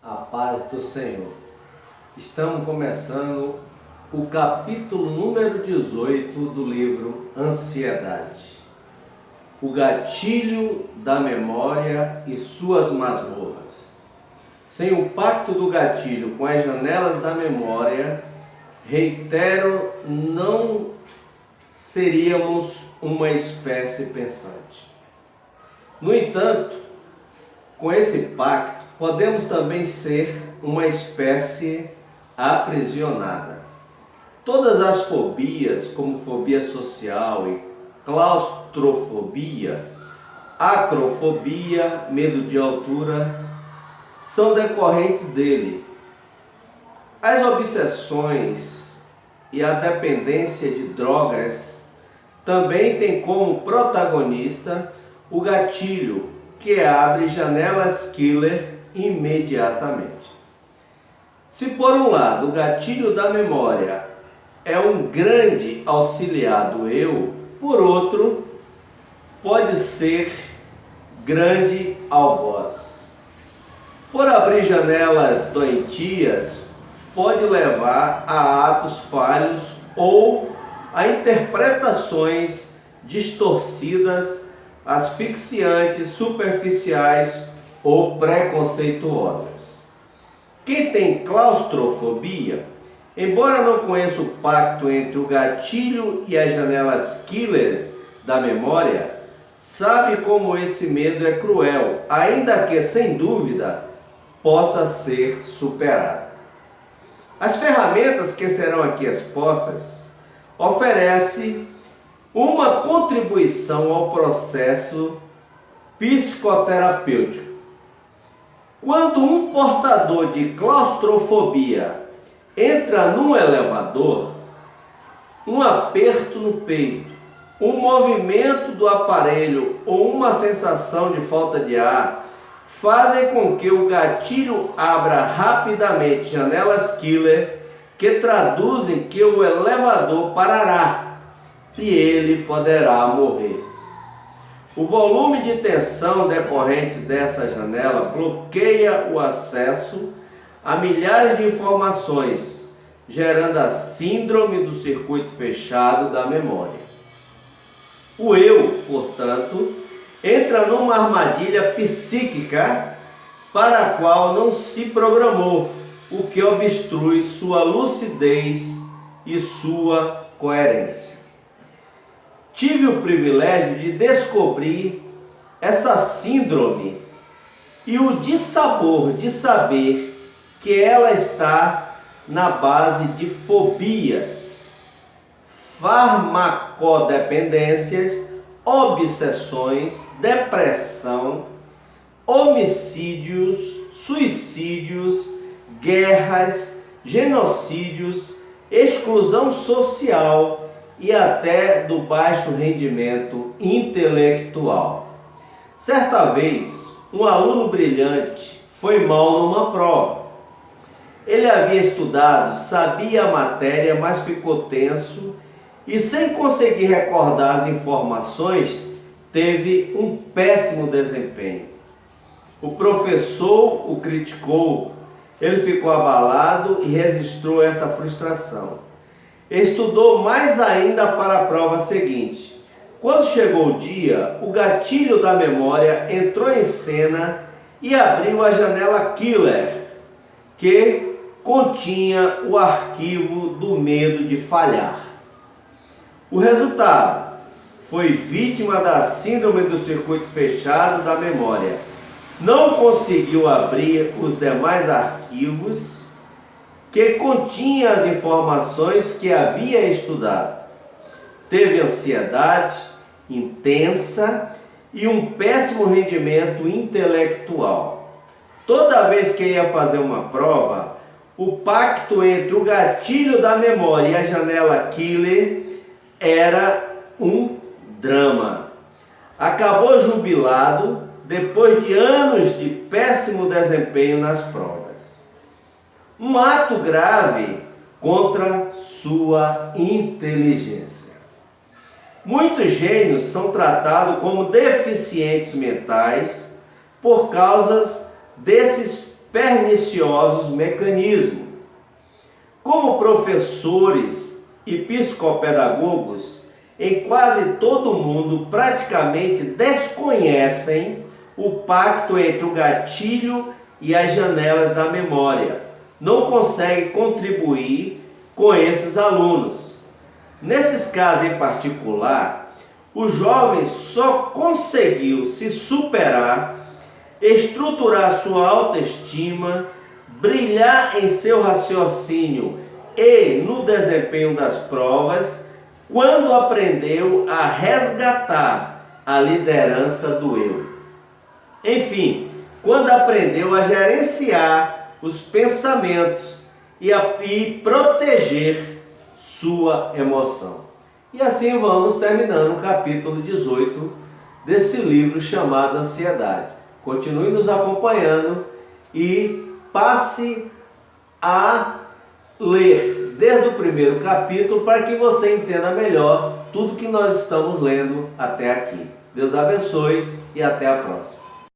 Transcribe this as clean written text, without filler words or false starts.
A paz do Senhor. Estamos começando o capítulo número 18 do livro Ansiedade. O gatilho da memória e suas masmorras. Sem o pacto do gatilho com as janelas da memória, reitero, não seríamos uma espécie pensante. No entanto, com esse pacto, podemos também ser uma espécie aprisionada. Todas as fobias, como fobia social e claustrofobia, acrofobia, medo de alturas, são decorrentes dele. As obsessões e a dependência de drogas também têm como protagonista o gatilho, que abre janelas killer imediatamente. Se por um lado o gatilho da memória é um grande auxiliar do eu, por outro, pode ser grande algoz. Por abrir janelas doentias, pode levar a atos falhos ou a interpretações distorcidas, asfixiantes, superficiais ou preconceituosas. Quem tem claustrofobia, embora não conheça o pacto entre o gatilho e as janelas killer da memória, sabe como esse medo é cruel, ainda que, sem dúvida, possa ser superado. As ferramentas que serão aqui expostas oferecem uma contribuição ao processo psicoterapêutico. Quando um portador de claustrofobia entra num elevador, um aperto no peito, um movimento do aparelho ou uma sensação de falta de ar fazem com que o gatilho abra rapidamente janelas killer que traduzem que o elevador parará e ele poderá morrer. O volume de tensão decorrente dessa janela bloqueia o acesso a milhares de informações, gerando a síndrome do circuito fechado da memória. O eu, portanto, entra numa armadilha psíquica para a qual não se programou, o que obstrui sua lucidez e sua coerência. Tive o privilégio de descobrir essa síndrome e o dissabor de saber que ela está na base de fobias, farmacodependências, obsessões, depressão, homicídios, suicídios, guerras, genocídios, exclusão social e até do baixo rendimento intelectual. Certa vez, um aluno brilhante foi mal numa prova. Ele havia estudado, sabia a matéria, mas ficou tenso e, sem conseguir recordar as informações, teve um péssimo desempenho. O professor o criticou, ele ficou abalado e registrou essa frustração. Estudou mais ainda para a prova seguinte. Quando chegou o dia, o gatilho da memória entrou em cena e abriu a janela killer, que continha o arquivo do medo de falhar. O resultado foi vítima da síndrome do circuito fechado da memória. Não conseguiu abrir os demais arquivos que continha as informações que havia estudado. Teve ansiedade intensa e um péssimo rendimento intelectual. Toda vez que ia fazer uma prova, o pacto entre o gatilho da memória e a janela killer era um drama. Acabou jubilado depois de anos de péssimo desempenho nas provas. Um ato grave contra sua inteligência. Muitos gênios são tratados como deficientes mentais por causa desses perniciosos mecanismos. Como professores e psicopedagogos, em quase todo o mundo praticamente desconhecem o pacto entre o gatilho e as janelas da memória. Não conseguem contribuir com esses alunos. Nesses casos em particular, o jovem só conseguiu se superar, estruturar sua autoestima, brilhar em seu raciocínio e no desempenho das provas, quando aprendeu a resgatar a liderança do eu. Enfim, quando aprendeu a gerenciar os pensamentos e proteger sua emoção. E assim vamos terminando o capítulo 18 desse livro chamado Ansiedade. Continue nos acompanhando e passe a ler desde o primeiro capítulo para que você entenda melhor tudo que nós estamos lendo até aqui. Deus abençoe e até a próxima.